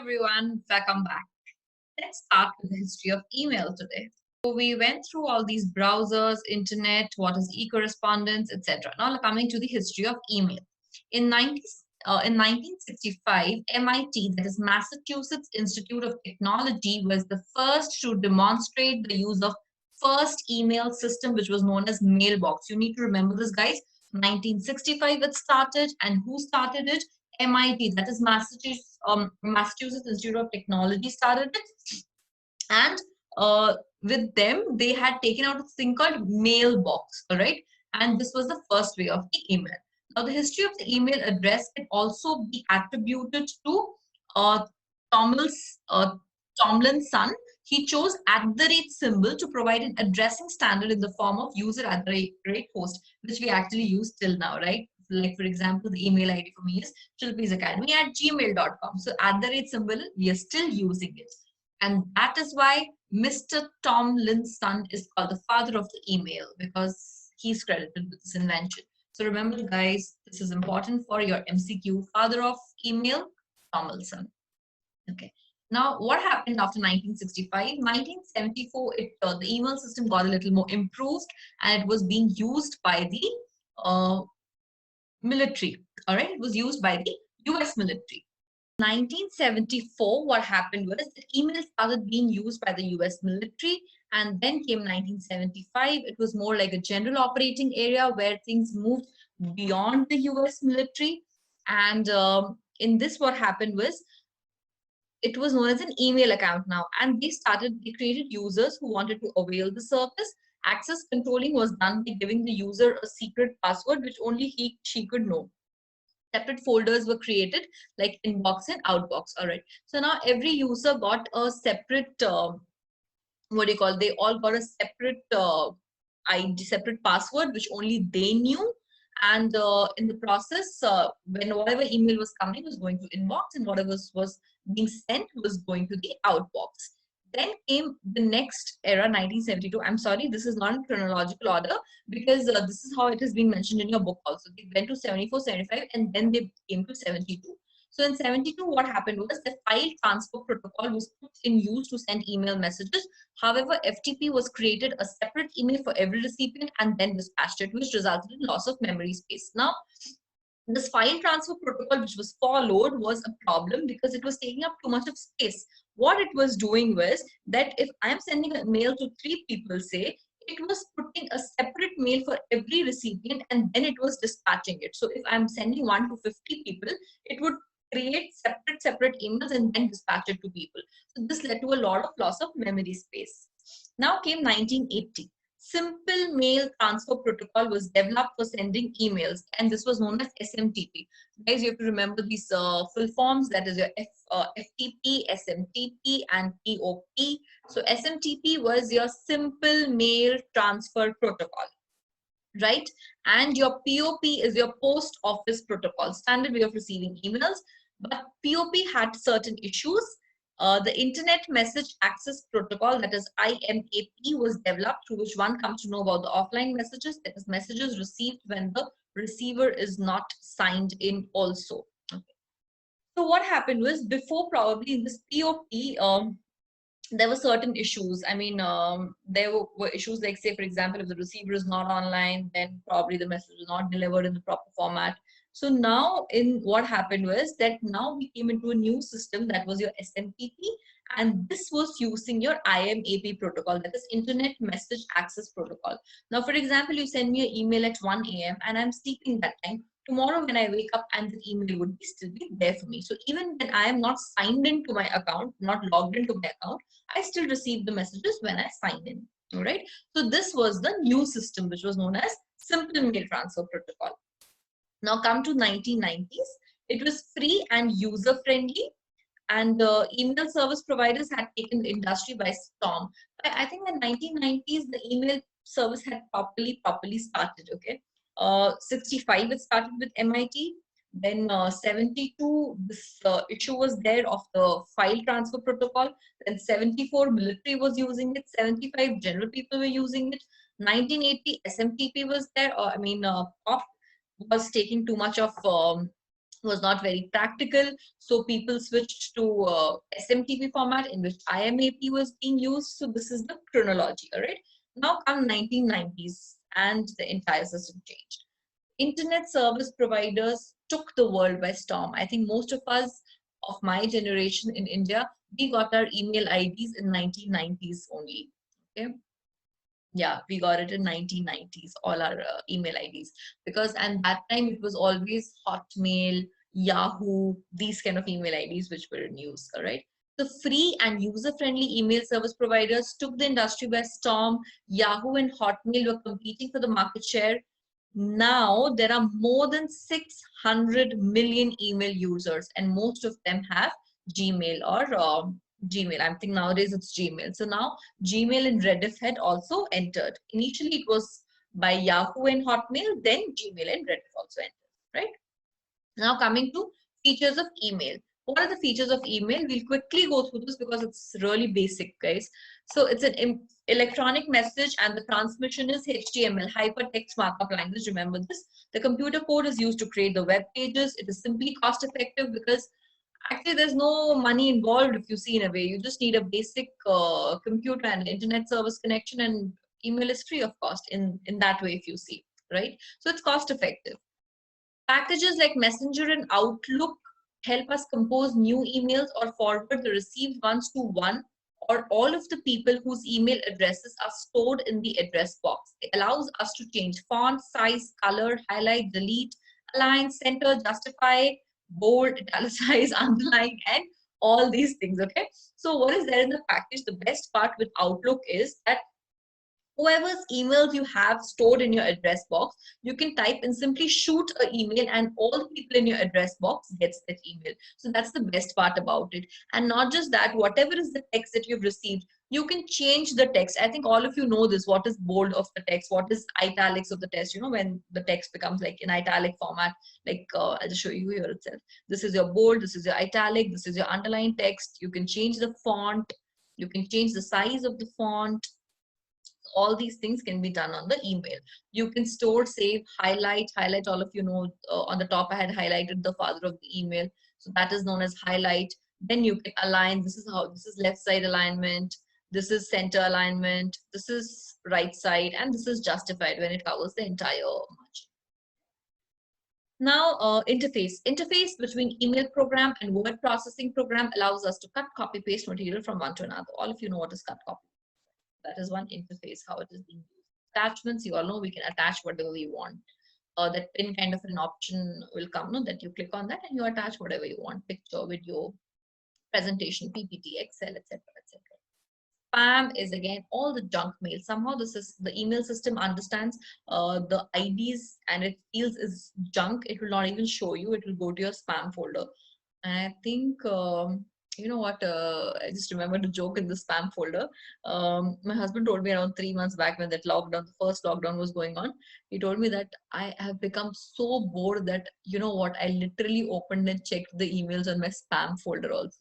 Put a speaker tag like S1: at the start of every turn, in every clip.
S1: everyone, welcome back. Let's start with the history of email today. So we went through all these browsers, internet, what is e-correspondence, etc. Now coming to the history of email. In 1965, MIT, that is Massachusetts Institute of Technology, was the first to demonstrate the use of first email system, which was known as mailbox. You need to remember this, guys. 1965 it started, and who started it? MIT, that is Massachusetts Institute of Technology started it, and with them they had taken out a thing called mailbox, all right, and this was the first way of the email. Now the history of the email address can also be attributed to uh, Tomlin's, Tomlin's son. He chose @ symbol to provide an addressing standard in the form of user @ host, which we actually use till now, right? Like for example, the email ID for me is chilpeesacademy@gmail.com. So @ symbol, we are still using it. And that is why Mr. Tomlin's son is called the father of the email, because he's credited with this invention. So remember, guys, this is important for your MCQ. Father of email, Tomlinson. Okay. Now, what happened after 1965? 1974, the email system got a little more improved, and it was being used by the military. All right, it was used by the US military. 1974, what happened was the email started being used by the US military, and then came 1975. It was more like a general operating area where things moved beyond the US military. And in this, what happened was it was known as an email account now, and they created users who wanted to avail the service. Access controlling was done by giving the user a secret password, which only she could know. Separate folders were created like inbox and outbox. All right, so now every user got a separate they all got a separate ID, separate password, which only they knew. And in the process, when whatever email was coming was going to inbox, and whatever was being sent was going to the outbox. Then came the next era, 1972. I'm sorry, this is not in chronological order, because this is how it has been mentioned in your book also. They went to 74, 75, and then they came to 72. So in 72, what happened was the file transfer protocol was put in use to send email messages. However, FTP was created a separate email for every recipient and then dispatched it, which resulted in loss of memory space. Now, this file transfer protocol which was followed was a problem because it was taking up too much of space. What it was doing was that if I'm sending a mail to 3 people, say, it was putting a separate mail for every recipient and then it was dispatching it. So if I'm sending 1 to 50 people, it would create separate emails and then dispatch it to people. So this led to a lot of loss of memory space. Now came 1980. Simple Mail Transfer Protocol was developed for sending emails, and this was known as SMTP. Guys, you have to remember these full forms, that is your FTP, SMTP, and POP. So SMTP was your Simple Mail Transfer Protocol, right? And your POP is your Post Office Protocol, standard way of receiving emails. But POP had certain issues. The Internet Message Access Protocol, that is IMAP, was developed, through which one comes to know about the offline messages, that is messages received when the receiver is not signed in also. Okay. So what happened was, before probably in this POP, there were certain issues. I mean, there were issues like, say, for example, if the receiver is not online, then probably the message is not delivered in the proper format. So now what happened was that now we came into a new system, that was your SMTP, and this was using your IMAP protocol, that is Internet Message Access Protocol. Now, for example, you send me an email at 1 a.m. and I'm sleeping that time. Tomorrow when I wake up, and the email would still be there for me. So even when I am not signed into my account, not logged into my account, I still receive the messages when I sign in. All right. So this was the new system, which was known as Simple Mail Transfer Protocol. Now come to 1990s. It was free and user friendly, and email service providers had taken the industry by storm. I think in the 1990s, the email service had properly started. Okay. 65, it started with MIT. Then 72, this issue was there of the file transfer protocol. Then 74, military was using it. 75, general people were using it. 1980, SMTP was there. POP was taking too much of was not very practical. So people switched to SMTP format in which IMAP was being used. So this is the chronology, all right? Now come 1990s and the entire system changed. Internet service providers took the world by storm. I think most of us of my generation in India, we got our email IDs in 1990s only. Okay. Yeah, we got it in 1990s, all our email IDs. Because and that time it was always Hotmail, Yahoo, these kind of email IDs which were in use, all right? The free and user-friendly email service providers took the industry by storm. Yahoo and Hotmail were competing for the market share. Now there are more than 600 million email users, and most of them have Gmail or Gmail. I think nowadays it's Gmail. So now Gmail and Rediff had also entered. Initially it was by Yahoo and Hotmail, then Gmail and Rediff also entered, right? Now coming to features of email. What are the features of email? We'll quickly go through this because it's really basic, guys. So it's an electronic message and the transmission is HTML, hypertext markup language. Remember this. The computer code is used to create the web pages. It is simply cost effective because actually there's no money involved if you see in a way. You just need a basic computer and internet service connection, and email is free of cost in that way if you see, right? So it's cost effective. Packages like Messenger and Outlook help us compose new emails or forward the received ones to one or all of the people whose email addresses are stored in the address box. It allows us to change font, size, color, highlight, delete, align, center, justify, bold, italicize, underline, and all these things, okay? So what is there in the package? The best part with Outlook is that whoever's emails you have stored in your address box, you can type and simply shoot an email and all the people in your address box gets that email. So that's the best part about it. And not just that, whatever is the text that you've received, you can change the text. I think all of you know this, what is bold of the text, what is italics of the text, you know, when the text becomes like in italic format, like I'll just show you here itself. This is your bold, this is your italic, this is your underlined text. You can change the font, you can change the size of the font. All these things can be done on the email. You can store, save, highlight. All of you know, on the top I had highlighted the father of the email. So that is known as highlight. Then you can align. This is left side alignment. This is center alignment. This is right side. And this is justified when it covers the entire margin. Now, interface. Interface between email program and word processing program allows us to cut, copy, paste material from one to another. All of you know what is cut, copy. That is one interface, how it is being used. Attachments, you all know we can attach whatever we want. That pin kind of an option will come, no, that you click on that and you attach whatever you want, picture, video, presentation, PPT, Excel, etc., etc. Spam is again all the junk mail. Somehow the email system understands the IDs and it feels is junk. It will not even show you. It will go to your spam folder. And I think you know what? I just remembered a joke in the spam folder. My husband told me around 3 months back when that lockdown, the first lockdown was going on. He told me that I have become so bored that, you know what, I literally opened and checked the emails on my spam folder also.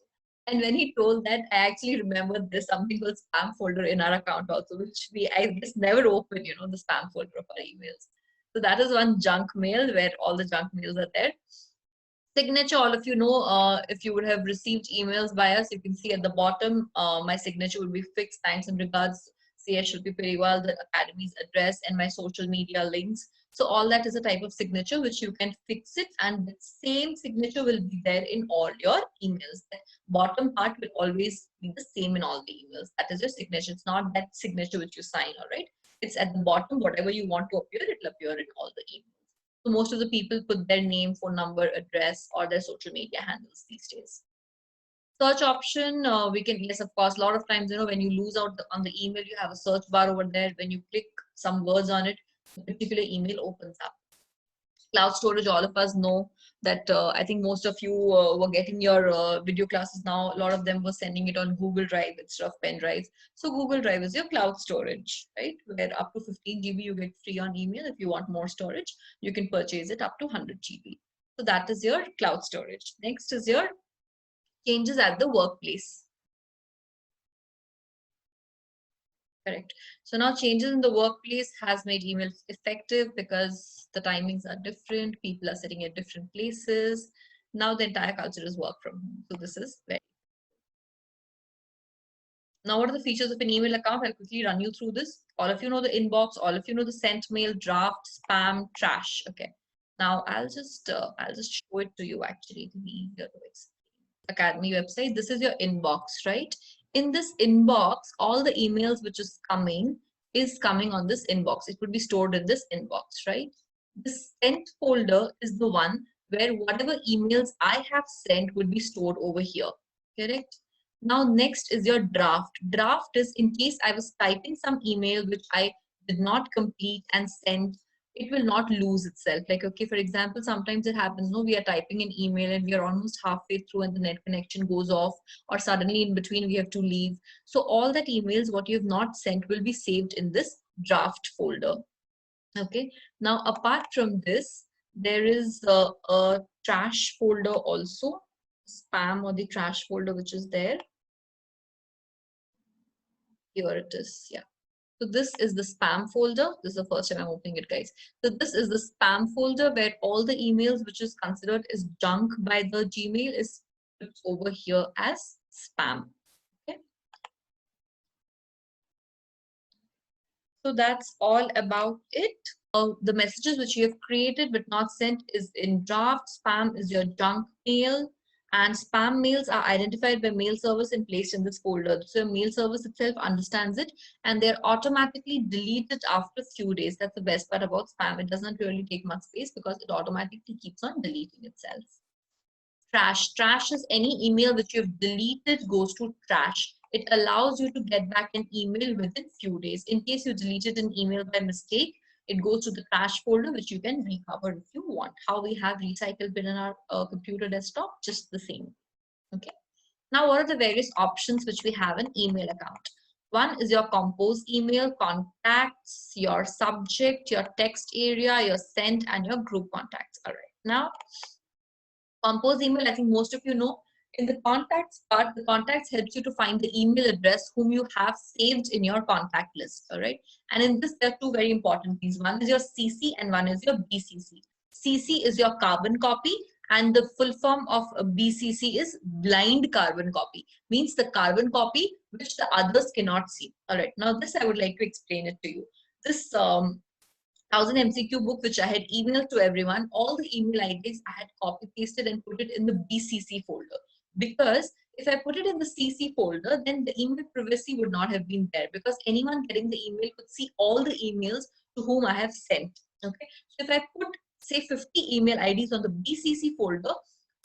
S1: And when he told that, I actually remembered there's something called spam folder in our account also, which I guess never open, you know, the spam folder of our emails. So that is one junk mail where all the junk mails are there. Signature, all of you know, if you would have received emails by us, you can see at the bottom, my signature would be fixed. Thanks and regards, C.S. Shilpi Periwal, the Academy's address, and my social media links. So all that is a type of signature which you can fix it, and the same signature will be there in all your emails. The bottom part will always be the same in all the emails. That is your signature. It's not that signature which you sign, all right? It's at the bottom, whatever you want to appear, it will appear in all the emails. So most of the people put their name, phone number, address, or their social media handles these days. Search option, we can, yes, of course, a lot of times, you know, when you lose out on the email, you have a search bar over there. When you click some words on it, a particular email opens up. Cloud storage, all of us know that I think most of you were getting your video classes now. A lot of them were sending it on Google Drive instead of pen drives. So Google Drive is your cloud storage, right? Where up to 15 GB you get free on email. If you want more storage, you can purchase it up to 100 GB. So that is your cloud storage. Next is your changes at the workplace. Correct. So now changes in the workplace has made emails effective because the timings are different. People are sitting at different places. Now the entire culture is work from home. So this is very. Now, what are the features of an email account? I'll quickly run you through this. All of you know the inbox. All of you know the sent mail, draft, spam, trash. Okay. Now I'll just show it to you actually to be easier to explain. Academy website. This is your inbox, right? In this inbox, all the emails which is coming on this inbox. It would be stored in this inbox, right? The sent folder is the one where whatever emails I have sent would be stored over here. Correct? Now, next is your draft. Draft is in case I was typing some email which I did not complete and send, it will not lose itself. Like, okay, for example, sometimes it happens, no, we are typing an email and we are almost halfway through and the net connection goes off, or suddenly in between we have to leave. So all that emails, what you have not sent will be saved in this draft folder. Okay. Now, apart from this, there is a trash folder also, spam or the trash folder, which is there. Here it is. Yeah. So this is the spam folder. This is the first time I'm opening it, guys. So this is the spam folder where all the emails which is considered as junk by the Gmail is put over here as spam. Okay. So that's all about it. The messages which you have created but not sent is in draft. Spam is your junk mail. And spam mails are identified by mail service and placed in this folder. So mail service itself understands it and they're automatically deleted after a few days. That's the best part about spam. It doesn't really take much space because it automatically keeps on deleting itself. Trash. Trash is any email which you've deleted goes to trash. It allows you to get back an email within few days. In case you deleted an email by mistake, it goes to the trash folder, which you can recover if you want. How we have recycle bin in our computer desktop, just the same. Okay. Now, what are the various options which we have in email account? One is your compose email, contacts, your subject, your text area, your sent, and your group contacts. All right. Now, compose email, I think most of you know. In the contacts part, the contacts helps you to find the email address whom you have saved in your contact list. All right. And in this, there are two very important things. One is your CC and one is your BCC. CC is your carbon copy and the full form of BCC is blind carbon copy. Means the carbon copy which the others cannot see. All right. Now this I would like to explain it to you. This 1000 MCQ book, which I had emailed to everyone, all the email IDs I had copy pasted and put it in the BCC folder. Because if I put it in the CC folder, then the email privacy would not have been there because anyone getting the email could see all the emails to whom I have sent. Okay. So if I put, say, 50 email IDs on the BCC folder,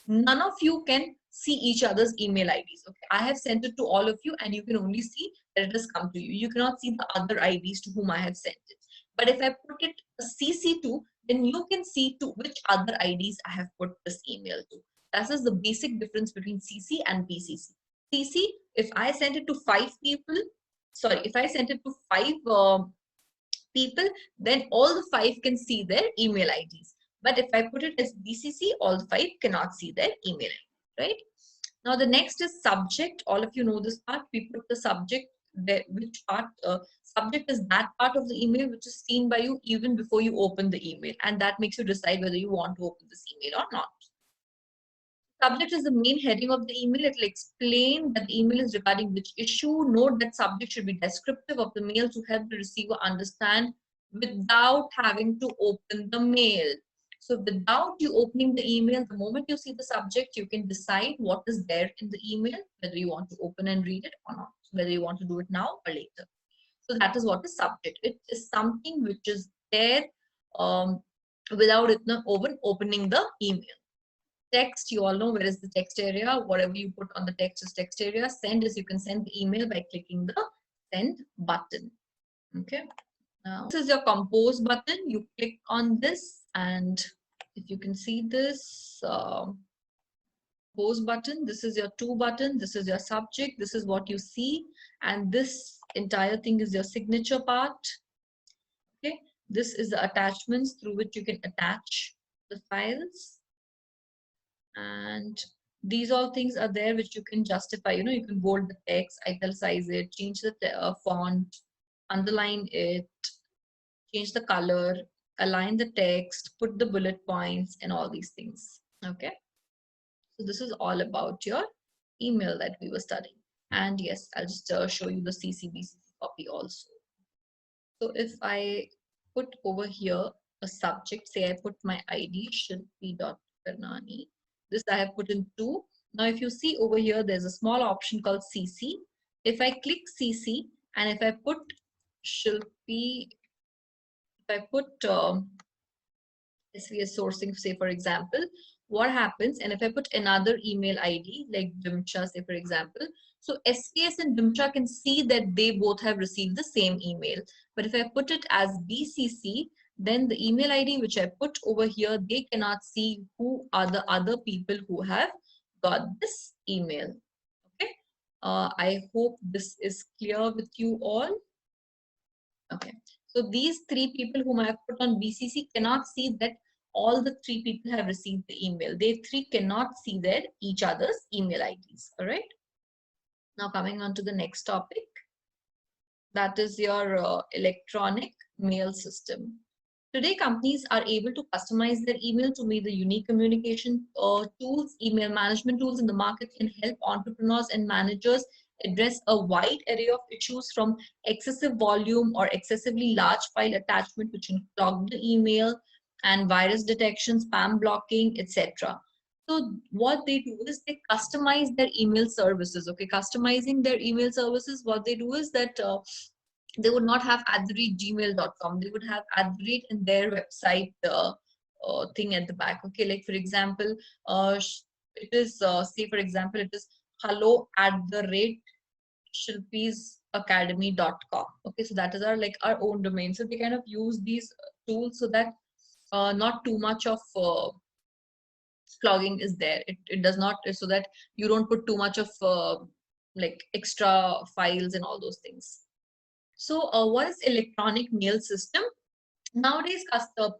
S1: none of you can see each other's email IDs. Okay. I have sent it to all of you and you can only see that it has come to you. You cannot see the other IDs to whom I have sent it. But if I put it a CC2, then you can see to which other IDs I have put this email to. That is the basic difference between CC and BCC. CC, if I send it to 5 people, sorry, if I send it to 5 people, then all the 5 can see their email IDs. But if I put it as BCC, all the 5 cannot see their email ID, right? Now the next is subject. All of you know this part. We put the subject there, which part, subject is that part of the email which is seen by you even before you open the email. And that makes you decide whether you want to open this email or not. Subject is the main heading of the email. It will explain that the email is regarding which issue. Note that subject should be descriptive of the mail to help the receiver understand without having to open the mail. So without you opening the email, the moment you see the subject, you can decide what is there in the email, whether you want to open and read it or not, whether you want to do it now or later. So that is what is subject. It is something which is there without it opening the email. Text, you all know where is the text area. Whatever you put on the text is text area. Send is you can send the email by clicking the send button. Okay. Now this is your compose button. You click on this and if you can see this compose button, this is your to button, this is your subject, this is what you see, and this entire thing is your signature part. Okay. This is the attachments through which you can attach the files. And these all things are there which you can justify. You know, you can bold the text, italicize it, change the font, underline it, change the color, align the text, put the bullet points and all these things. Okay. So this is all about your email that we were studying. And yes, I'll just show you the CCBCC copy also. So if I put over here a subject, say I put my ID Shilpi.Karnani. This I have put in 2. Now if you see over here, there's a small option called CC. If I click CC and if I put Shilpi, if I put SVS sourcing, say for example, what happens, and if I put another email ID like Dimcha, say for example, so SVS and Dimcha can see that they both have received the same email. But if I put it as BCC, then the email ID which I put over here, they cannot see who are the other people who have got this email. Okay. I hope this is clear with you all. Okay. So these 3 people whom I have put on BCC cannot see that all the 3 people have received the email. They 3 cannot see their each other's email IDs. All right. Now coming on to the next topic, that is your electronic mail system. Today, companies are able to customize their email to meet the unique communication tools. Email management tools in the market can help entrepreneurs and managers address a wide array of issues, from excessive volume or excessively large file attachment, which can clog the email, and virus detection, spam blocking, etc. So what they do is they customize their email services. Okay, customizing their email services, what they do is that they would not have @gmail.com. They would have @ in their website thing at the back. Okay, like for example, it is say for example, it is hello@shilpisacademy.com. Okay, so that is our like our own domain. So they kind of use these tools so that not too much of clogging is there. It does not, so that you don't put too much of like extra files and all those things. So what is electronic mail system? Nowadays,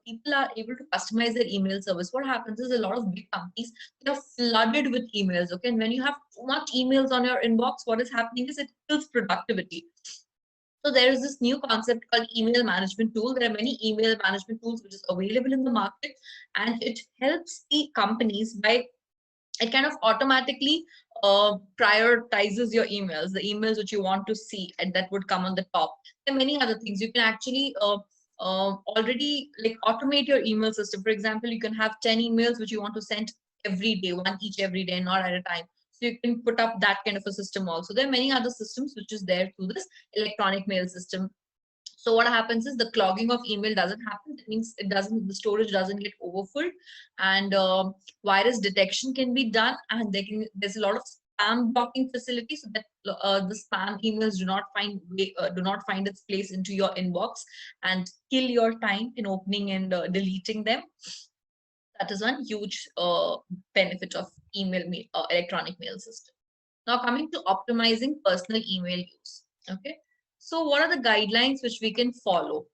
S1: people are able to customize their email service. What happens is a lot of big companies, they are flooded with emails. Okay, and when you have too much emails on your inbox, what is happening is it kills productivity. So there is this new concept called email management tool. There are many email management tools which is available in the market, and it helps the companies by, it kind of automatically prioritizes your emails, the emails which you want to see, and that would come on the top. There are many other things. You can actually already like automate your email system. For example, you can have 10 emails which you want to send every day, one each every day, not at a time. So you can put up that kind of a system also. There are many other systems which is there through this electronic mail system. So what happens is the clogging of email doesn't happen. That means the storage doesn't get overfull, and virus detection can be done, and there's a lot of spam blocking facilities, so that the spam emails do not find its place into your inbox and kill your time in opening and deleting them. That is one huge benefit of electronic mail system. Now coming to optimizing personal email use. Okay. So what are the guidelines which we can follow?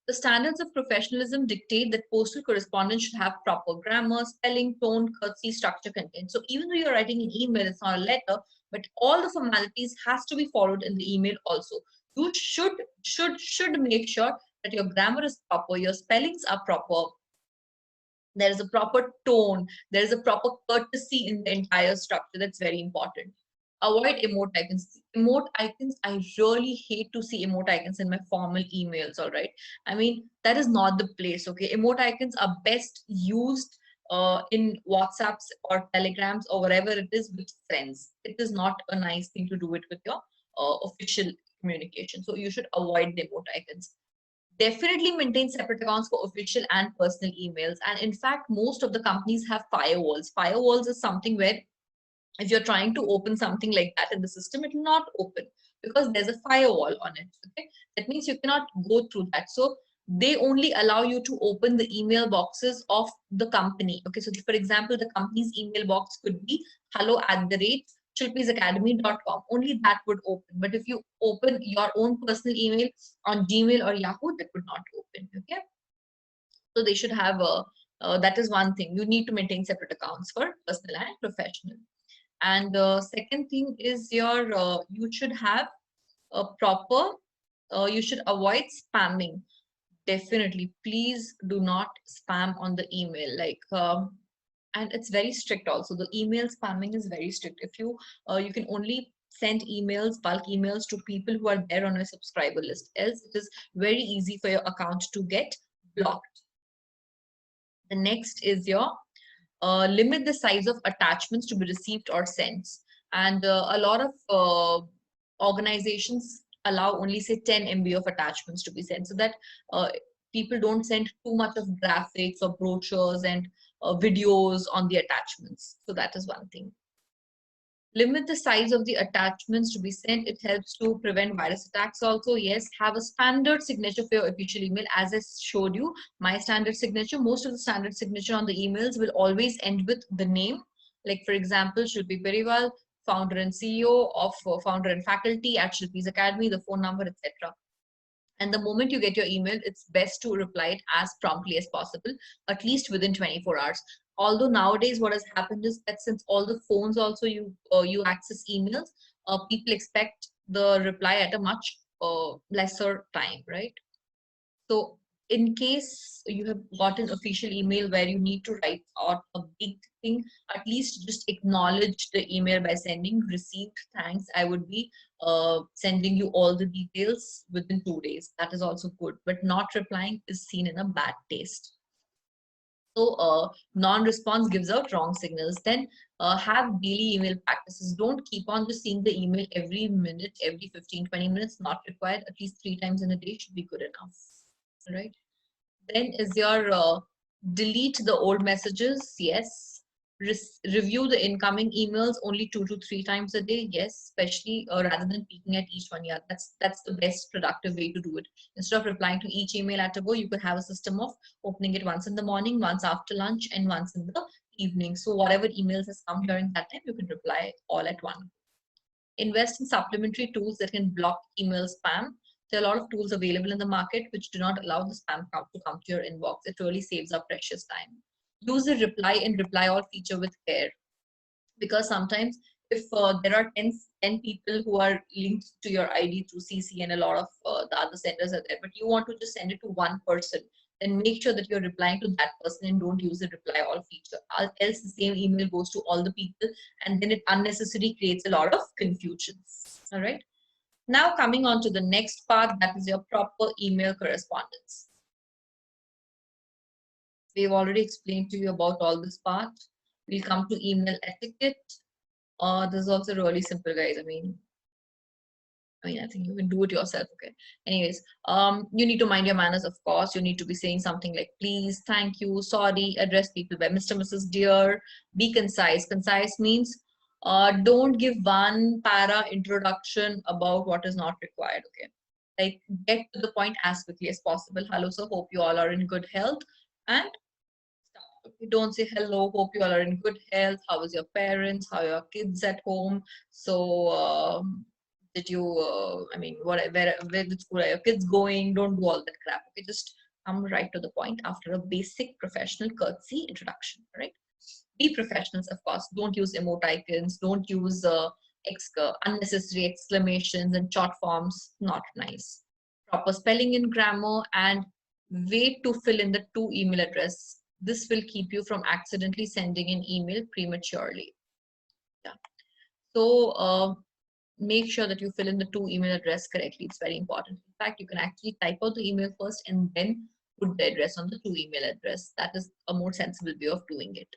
S1: The standards of professionalism dictate that postal correspondence should have proper grammar, spelling, tone, courtesy, structure, content. So even though you're writing an email, it's not a letter, but all the formalities has to be followed in the email also. You should make sure that your grammar is proper, your spellings are proper, there is a proper tone, there is a proper courtesy in the entire structure. That's very important. Avoid emote icons. Emote icons, I really hate to see emote icons in my formal emails. All right, I mean, that is not the place. Okay, emote icons are best used in WhatsApps or Telegrams or wherever it is with friends. It is not a nice thing to do it with your official communication. So you should avoid the emote icons. Definitely maintain separate accounts for official and personal emails. And in fact, most of the companies have firewalls. Firewalls is something where if you're trying to open something like that in the system, it will not open because there's a firewall on it. Okay, that means you cannot go through that. So they only allow you to open the email boxes of the company. Okay, so for example, the company's email box could be hello@shilpisacademy.com. Only that would open. But if you open your own personal email on Gmail or Yahoo, that would not open. Okay, so they should have that is one thing. You need to maintain separate accounts for personal and professional. And second thing is you should have a proper, you should avoid spamming. Definitely, please do not spam on the email. Like And it's very strict also. The email spamming is very strict. If you you can only send emails, bulk emails, to people who are there on your subscriber list, else it is very easy for your account to get blocked. The next is your limit the size of attachments to be received or sent. And a lot of organizations allow only say 10 MB of attachments to be sent, so that uh, people don't send too much of graphics or brochures and videos on the attachments. So that is one thing. Limit the size of the attachments to be sent. It helps to prevent virus attacks also. Yes, have a standard signature for your official email. As I showed you, my standard signature, most of the standard signature on the emails will always end with the name. Like for example, Shilpi Periwal, founder and CEO of founder and faculty at Shilpi's Academy, the phone number, etc. And the moment you get your email, it's best to reply it as promptly as possible, at least within 24 hours. Although nowadays what has happened is that since all the phones also you access emails, people expect the reply at a much lesser time, right? So in case you have got an official email where you need to write out a big thing, at least just acknowledge the email by sending received thanks. I would be sending you all the details within 2 days. That is also good, but not replying is seen in a bad taste. So non-response gives out wrong signals. Then have daily email practices. Don't keep on just seeing the email every minute, every 15-20 minutes. Not required. At least 3 times in a day should be good enough. All right. Then is your delete the old messages. Yes. Review the incoming emails only 2 to 3 times a day. Yes, especially rather than peeking at each one. Yeah, that's the best productive way to do it. Instead of replying to each email at a go, you could have a system of opening it once in the morning, once after lunch, and once in the evening. So whatever emails has come during that time, you can reply all at one. Invest in supplementary tools that can block email spam. There are a lot of tools available in the market which do not allow the spam count to come to your inbox. It really saves our precious time. Use the reply and reply all feature with care, because sometimes if there are 10 people who are linked to your ID through CC and a lot of the other senders are there, but you want to just send it to one person, then make sure that you're replying to that person and don't use the reply all feature. Else the same email goes to all the people and then it unnecessarily creates a lot of confusions. All right. Now coming on to the next part, that is your proper email correspondence. We've already explained to you about all this part. We'll come to email etiquette. This is also really simple, guys. I mean, I think you can do it yourself. Okay. Anyways, you need to mind your manners, of course. You need to be saying something like please, thank you, sorry, address people by Mr., Mrs., dear. Be concise. Concise means don't give one para introduction about what is not required. Okay. Like get to the point as quickly as possible. Hello, sir. Hope you all are in good health. And okay, don't say hello, hope you all are in good health. How is your parents? How are your kids at home? So did you I mean where the school are your kids going? Don't do all that crap. Okay, just come right to the point after a basic professional courtesy introduction. Right? Be professionals, of course. Don't use emoticons, don't use unnecessary exclamations and short forms. Not nice. Proper spelling and grammar, and wait to fill in the to email address. This will keep you from accidentally sending an email prematurely. Yeah. So make sure that you fill in the to email address correctly. It's very important. In fact, you can actually type out the email first and then put the address on the to email address. That is a more sensible way of doing it.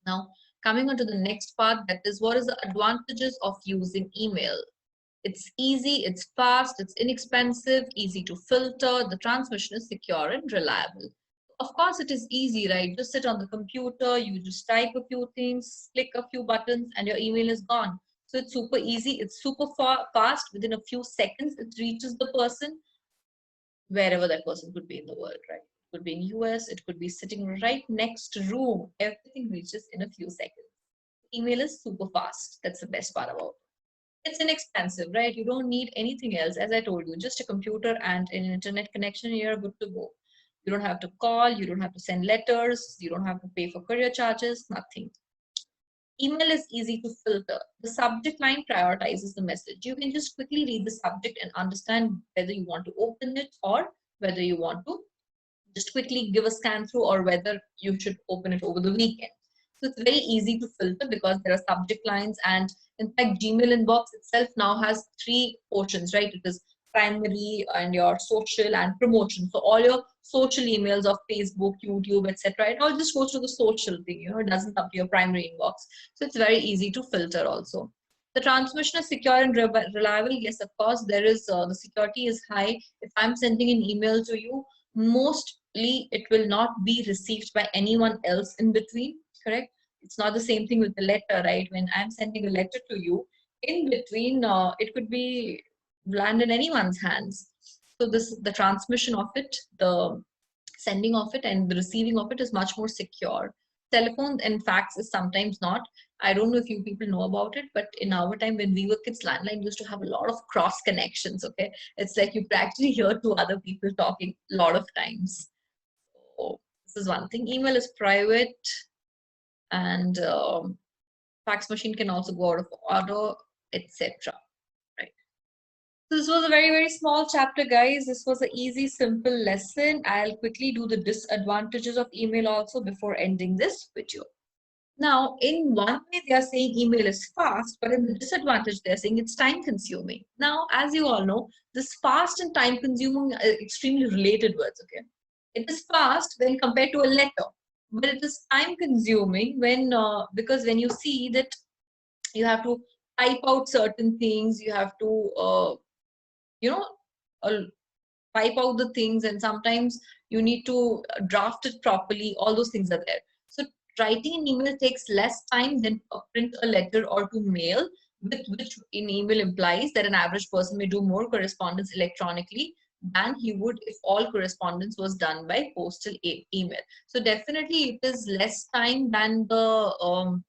S1: Now, coming on to the next part, that is what is the advantages of using email. It's easy, it's fast, it's inexpensive, easy to filter, the transmission is secure and reliable. Of course, it is easy, right? Just sit on the computer, you just type a few things, click a few buttons, and your email is gone. So it's super easy, it's super fast. Within a few seconds, it reaches the person, wherever that person could be in the world, right? It could be in US, it could be sitting right next room. Everything reaches in a few seconds. Email is super fast. That's the best part about it. It's inexpensive, right? You don't need anything else. As I told you, just a computer and an internet connection, you're good to go. You don't have to call, you don't have to send letters, you don't have to pay for courier charges, nothing. Email is easy to filter. The subject line prioritizes the message. You can just quickly read the subject and understand whether you want to open it or whether you want to just quickly give a scan through, or whether you should open it over the weekend. So it's very easy to filter because there are subject lines, and in fact, Gmail inbox itself now has three portions, right? It is primary and your social and promotion. So all your social emails of Facebook, YouTube, etc., it all just goes to the social thing, you know, it doesn't come to your primary inbox. So it's very easy to filter also. The transmission is secure and reliable. Yes, of course, there is the security is high. If I'm sending an email to you, mostly it will not be received by anyone else in between, correct? It's not the same thing with the letter, right? When I'm sending a letter to you, in between, it could be land in anyone's hands. So this, the transmission of it, the sending of it and the receiving of it is much more secure. Telephone and fax is sometimes not. I don't know if you people know about it, but in our time when we were kids, landline used to have a lot of cross connections. Okay, it's like you practically hear two other people talking a lot of times. So this is one thing. Email is private, and fax machine can also go out of order, etc. Right. So this was a very, very small chapter, guys. This was an easy, simple lesson. I'll quickly do the disadvantages of email also before ending this video. Now, in one way, they are saying email is fast, but in the disadvantage, they're saying it's time consuming. Now, as you all know, this fast and time consuming are extremely related words, okay? It is fast when compared to a letter, but it is time consuming when, because when you see that you have to type out certain things, you have to, you know, uh, type out the things, and sometimes you need to draft it properly. All those things are there. So writing an email takes less time than print a letter or to mail, with which in email implies that an average person may do more correspondence electronically than he would if all correspondence was done by postal email. So definitely it is less time than the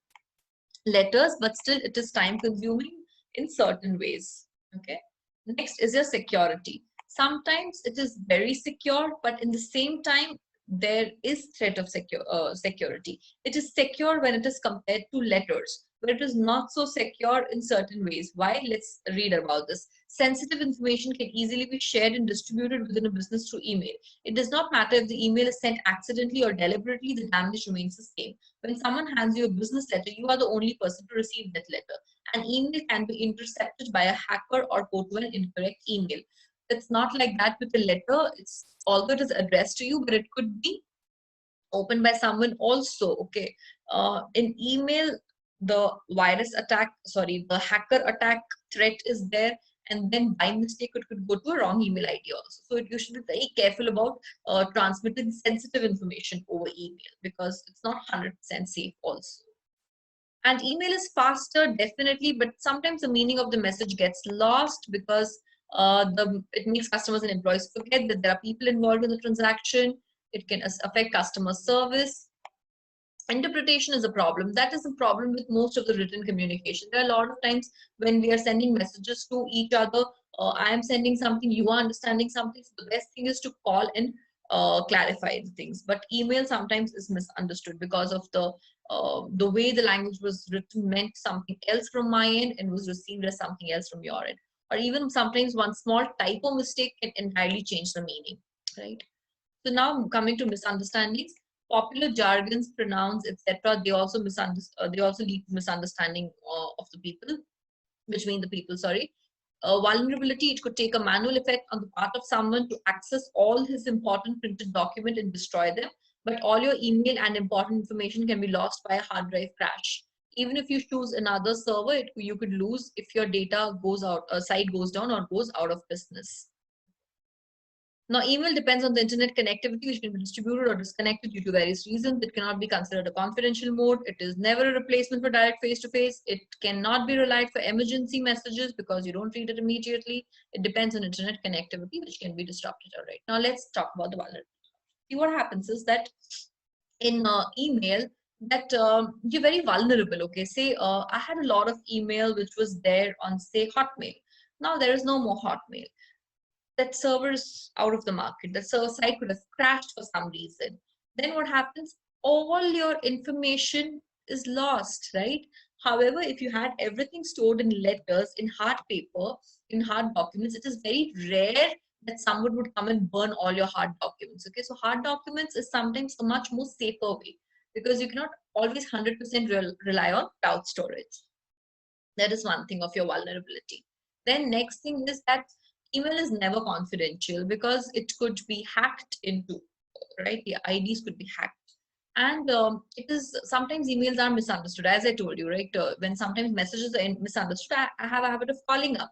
S1: letters, but still it is time consuming in certain ways. Okay. Next is your security. Sometimes it is very secure, but in the same time, there is threat of security. It is secure when it is compared to letters, but it is not so secure in certain ways. Why? Let's read about this. Sensitive information can easily be shared and distributed within a business through email. It does not matter if the email is sent accidentally or deliberately, the damage remains the same. When someone hands you a business letter, you are the only person to receive that letter. An email can be intercepted by a hacker or go to an incorrect email. It's not like that with a letter. It's although it is addressed to you, but it could be opened by someone also. Okay. In email, the virus attack, sorry, the hacker attack threat is there, and then by mistake it could go to a wrong email ID also. So you should be very careful about transmitting sensitive information over email, because it's not 100% safe also. And email is faster, definitely, but sometimes the meaning of the message gets lost because it makes customers and employees forget that there are people involved in the transaction. It can affect customer service. Interpretation is a problem. That is a problem with most of the written communication. There are a lot of times when we are sending messages to each other, I am sending something, you are understanding something. So the best thing is to call and clarify the things. But email sometimes is misunderstood because of the way the language was written meant something else from my end and was received as something else from your end. Or even sometimes one small typo mistake can entirely change the meaning, right? So now coming to misunderstandings, popular jargons, pronouns, etc. They also they also lead to misunderstanding of the people, between the people. Sorry. Vulnerability, it could take a manual effect on the part of someone to access all his important printed document and destroy them. But all your email and important information can be lost by a hard drive crash. Even if you choose another server, you could lose if your data goes out, site goes down or goes out of business. Now, email depends on the internet connectivity, which can be distributed or disconnected due to various reasons. It cannot be considered a confidential mode. It is never a replacement for direct face-to-face. It cannot be relied for emergency messages because you don't read it immediately. It depends on internet connectivity, which can be disrupted. All right. Now, let's talk about the vulnerability. See, what happens is that in email, that you're very vulnerable. Okay, say I had a lot of email which was there on, say, Hotmail. Now there is no more Hotmail. That server is out of the market. The server site could have crashed for some reason. Then what happens? All your information is lost, right? However, if you had everything stored in letters, in hard paper, in hard documents, it is very rare that someone would come and burn all your hard documents. Okay, so hard documents is sometimes a much more safer way because you cannot always 100% rely on cloud storage. That is one thing of your vulnerability. Then next thing is that email is never confidential because it could be hacked into, right? The IDs could be hacked. And it is sometimes emails are misunderstood, as I told you, right? When sometimes messages are misunderstood, I have a habit of calling up.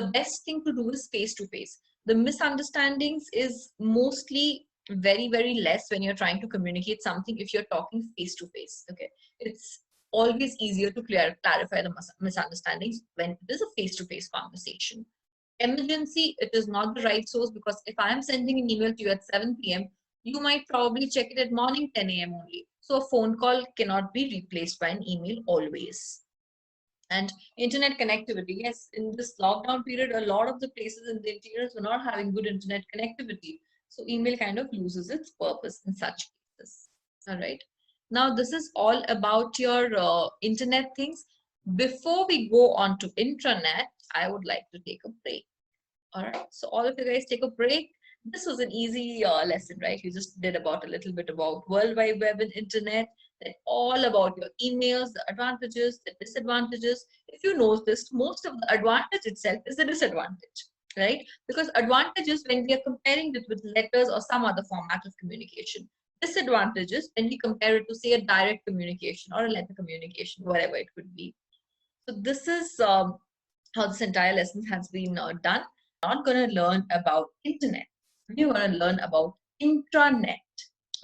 S1: The best thing to do is face to face. The misunderstandings is mostly very less when you're trying to communicate something if you're talking face to face. Okay, it's always easier to clarify the misunderstandings when it is a face to face conversation. Emergency, it is not the right source, because if I am sending an email to you at 7 p.m., you might probably check it at morning 10 a.m. only. So a phone call cannot be replaced by an email always. And internet connectivity, yes, in this lockdown period, a lot of the places in the interiors were not having good internet connectivity. So email kind of loses its purpose in such cases. All right. Now, this is all about your internet things. Before we go on to intranet, I would like to take a break. All right. So all of you guys take a break. This was an easy lesson, right? You just did about a little bit about World Wide Web and internet, then all about your emails, the advantages, the disadvantages. If you notice, most of the advantage itself is the disadvantage, right? Because advantages when we are comparing it with letters or some other format of communication. Disadvantages when we compare it to, say, a direct communication or a letter communication, whatever it could be. So this is how this entire lesson has been done. We're not going to learn about internet. We're going to learn about intranet.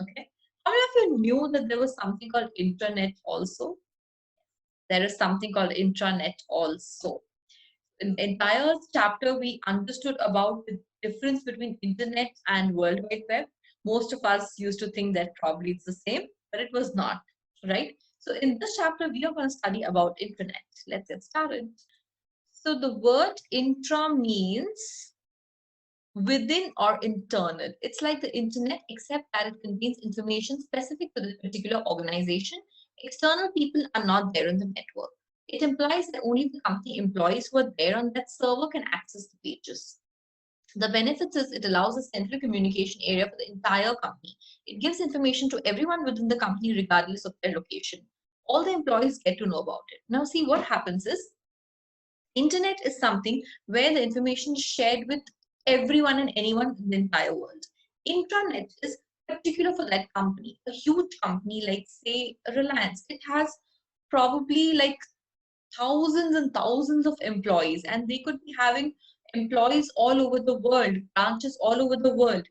S1: Okay. How many of you knew that there was something called intranet also? There is something called intranet also. In the entire chapter, we understood about the difference between internet and World Wide Web. Most of us used to think that probably it's the same, but it was not, right? So in this chapter, we are going to study about intranet. Let's get started. So the word intra means within or internal. It's like the internet, except that it contains information specific to the particular organization. External people are not there in the network. It implies that only the company employees who are there on that server can access the pages. The benefits is it allows a central communication area for the entire company. It gives information to everyone within the company regardless of their location. All the employees get to know about it. Now see, what happens is, internet is something where the information is shared with everyone and anyone in the entire world. Intranet is particular for that company. A huge company like, say, Reliance, it has probably like thousands and thousands of employees, and they could be having employees all over the world, branches all over the world.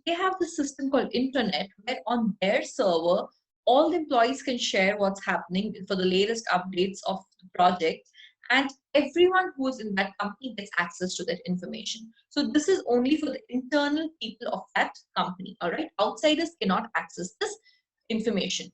S1: They have this system called intranet, where on their server all the employees can share what's happening for the latest updates of the project, and everyone who is in that company gets access to that information. So this is only for the internal people of that company. All right, outsiders cannot access this information.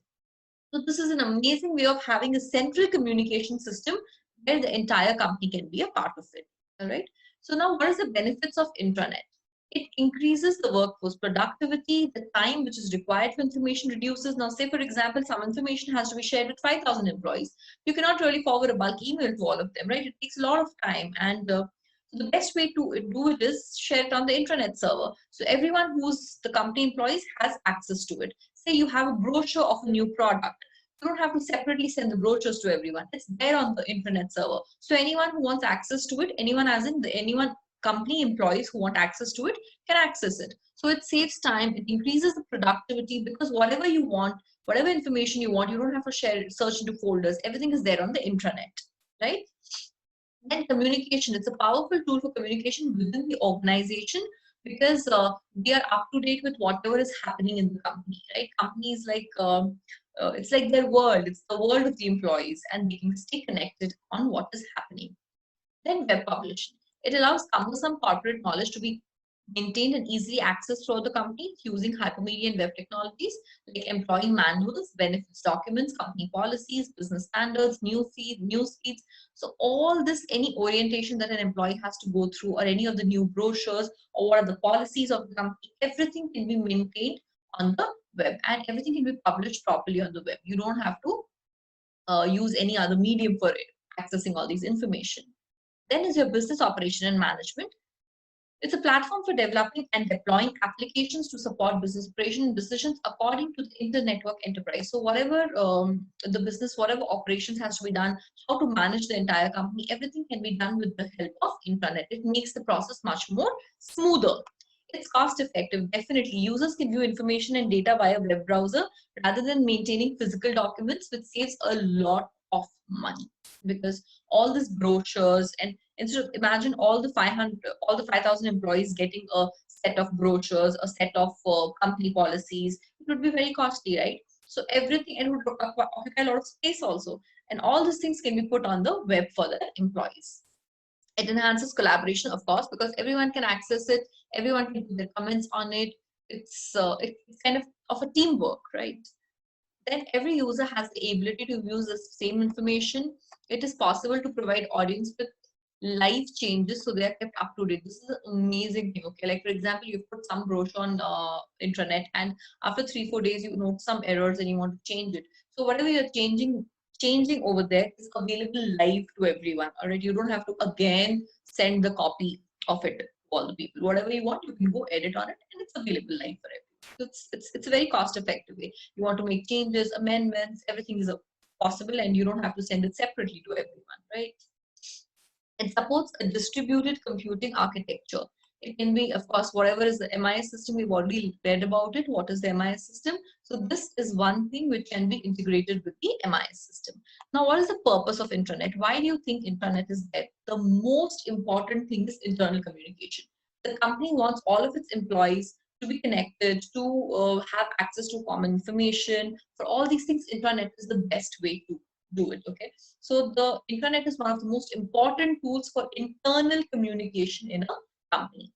S1: So this is an amazing way of having a central communication system where the entire company can be a part of it. All right. So now, what is the benefits of intranet? It increases the workforce productivity. The time which is required for information reduces. Now, say for example, some information has to be shared with 5,000 employees. You cannot really forward a bulk email to all of them, right? It takes a lot of time, and so the best way to do it is share it on the intranet server. So everyone who's the company employees has access to it. Say you have a brochure of a new product. You don't have to separately send the brochures to everyone. It's there on the intranet server. So anyone who wants access to it, anyone as in anyone company employees who want access to it can access it. So it saves time, it increases the productivity, because whatever you want, whatever information you want, you don't have to search into folders. Everything is there on the intranet, right? Then communication, it's a powerful tool for communication within the organization, because they are up to date with whatever is happening in the company, right? Companies like, it's like their world, it's the world of the employees, and they can stay connected on what is happening. Then web publishing. It allows cumbersome corporate knowledge to be maintained and easily accessed throughout the company using hypermedia and web technologies like employee manuals, benefits documents, company policies, business standards, news feeds. So all this, any orientation that an employee has to go through, or any of the new brochures, or what are the policies of the company, everything can be maintained on the web, and everything can be published properly on the web. You don't have to use any other medium for it, accessing all these information. Then is your business operation and management. It's a platform for developing and deploying applications to support business operation decisions according to the inter-network enterprise. So whatever the business, whatever operations has to be done, how to manage the entire company, everything can be done with the help of intranet. It makes the process much more smoother. It's cost effective, definitely. Users can view information and data via web browser rather than maintaining physical documents, which saves a lot of money, because all these brochures, and instead of, imagine all the 5,000 employees getting a set of brochures, a set of company policies, it would be very costly, right? So everything, and would occupy a lot of space also, and all these things can be put on the web for the employees. It enhances collaboration, of course, because everyone can access it, everyone can put their comments on it. It's kind of a teamwork, right? Then every user has the ability to use the same information. It is possible to provide audience with live changes, so they are kept up to date. This is an amazing thing. Okay, like for example, you've put some brochure on intranet, and after 3-4 days you note some errors and you want to change it. So whatever you're changing over there is available live to everyone. All right, you don't have to again send the copy of it to all the people. Whatever you want, you can go edit on it, and it's available live for everyone. So it's a very cost effective way. You want to make changes, amendments, everything is possible, and you don't have to send it separately to everyone, right? It supports a distributed computing architecture. It can be, of course, whatever is the MIS system. We've already read about it. What is the MIS system? So this is one thing which can be integrated with the MIS system. Now, what is the purpose of intranet? Why do you think intranet is there? The most important thing is internal communication. The company wants all of its employees to be connected, to have access to common information. For all these things, intranet is the best way to do it. Okay, so the intranet is one of the most important tools for internal communication in a company.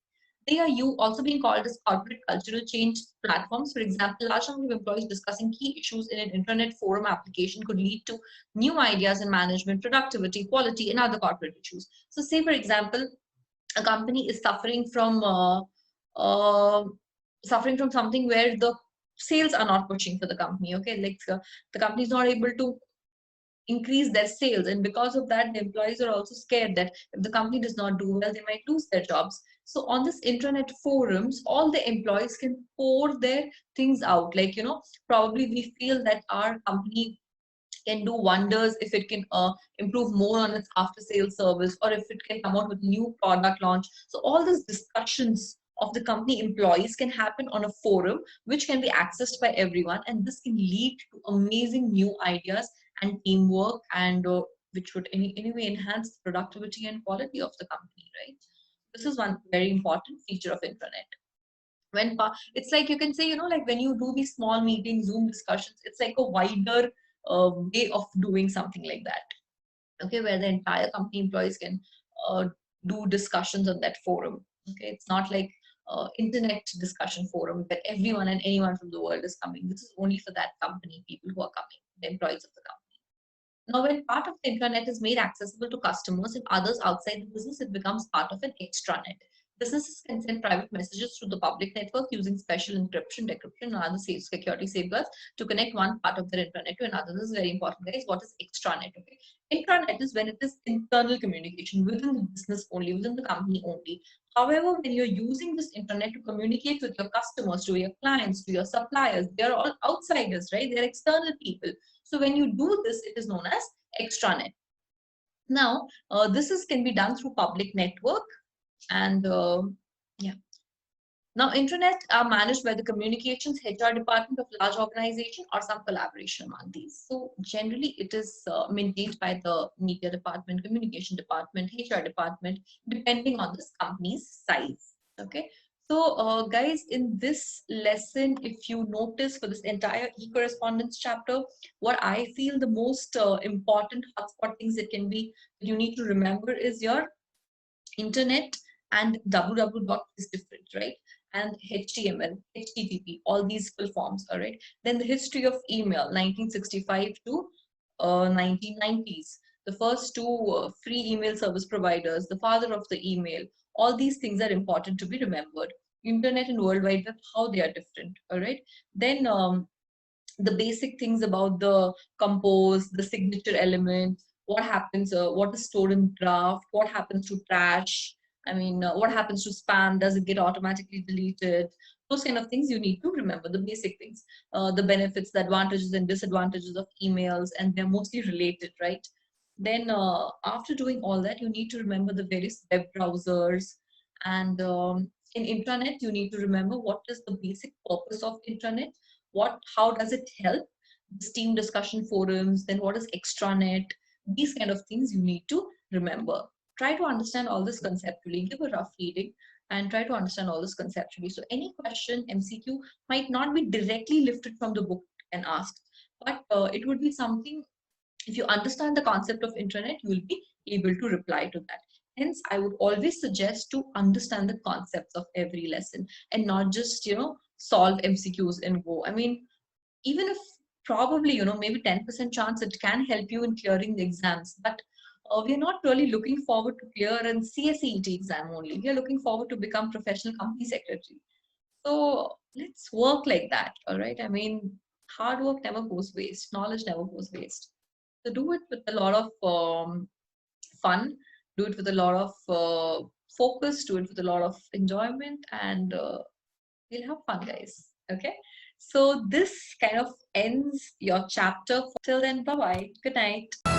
S1: They are also being called as corporate cultural change platforms. For example, large number of employees discussing key issues in an intranet forum application could lead to new ideas in management, productivity, quality, and other corporate issues. So say, for example, a company is uh, suffering from something where the sales are not pushing for the company. Okay, like the company is not able to increase their sales, and because of that the employees are also scared that if the company does not do well, they might lose their jobs. So on this intranet forums, all the employees can pour their things out, like, probably we feel that our company can do wonders if it can improve more on its after sales service, or if it can come out with new product launch. So all these discussions of the company employees can happen on a forum which can be accessed by everyone, and this can lead to amazing new ideas and teamwork, and which would anyway enhance the productivity and quality of the company, right? This is one very important feature of intranet. It's like, you can say, like when you do these small meetings, Zoom discussions, it's like a wider way of doing something like that. Okay, where the entire company employees can do discussions on that forum. Okay, it's not like internet discussion forum where everyone and anyone from the world is coming. This is only for that company, people who are coming, the employees of the company. Now, when part of the intranet is made accessible to customers and others outside the business, it becomes part of an extranet. Businesses can send private messages through the public network using special encryption, decryption, and other security safeguards to connect one part of their intranet to another. This is very important, guys. What is extranet? Okay, intranet is when it is internal communication within the business only, within the company only. However, when you're using this internet to communicate with your customers, to your clients, to your suppliers, they're all outsiders, right? They're external people. So when you do this, it is known as extranet. Now, can be done through public network, and yeah. Now, intranet are managed by the communications HR department of large organization, or some collaboration among these. So generally, it is maintained by the media department, communication department, HR department, depending on this company's size. Okay. So, guys, in this lesson, if you notice for this entire e-correspondence chapter, what I feel the most important hotspot things that you need to remember is your internet and www is different, right? And HTML, HTTP, all these full forms, all right? Then the history of email, 1965 to 1990s. The first two free email service providers, the father of the email, all these things are important to be remembered. Internet and World Wide Web, how they are different, all right? Then the basic things about the compose, the signature element, what happens, what is stored in draft, what happens to trash, I mean, what happens to spam? Does it get automatically deleted? Those kind of things you need to remember, the basic things, the benefits, the advantages and disadvantages of emails, and they're mostly related, right? Then after doing all that, you need to remember the various web browsers. And in intranet, you need to remember what is the basic purpose of intranet, how does it help, the Steam discussion forums, then what is extranet, these kind of things you need to remember. Try to understand all this conceptually, give a rough reading and try to understand all this conceptually. So any question, MCQ, might not be directly lifted from the book and asked, but it would be something, if you understand the concept of intranet, you will be able to reply to that. Hence, I would always suggest to understand the concepts of every lesson and not just, solve MCQs and go. I mean, even if probably, maybe 10% chance it can help you in clearing the exams, but we're not really looking forward to clear an CSET exam only. We are looking forward to become professional company secretary. So let's work like that, all right? I mean, hard work never goes waste. Knowledge never goes waste. So do it with a lot of fun, do it with a lot of focus, do it with a lot of enjoyment, and we'll have fun, guys. Okay. So this kind of ends your chapter. Till then, bye bye. Good night.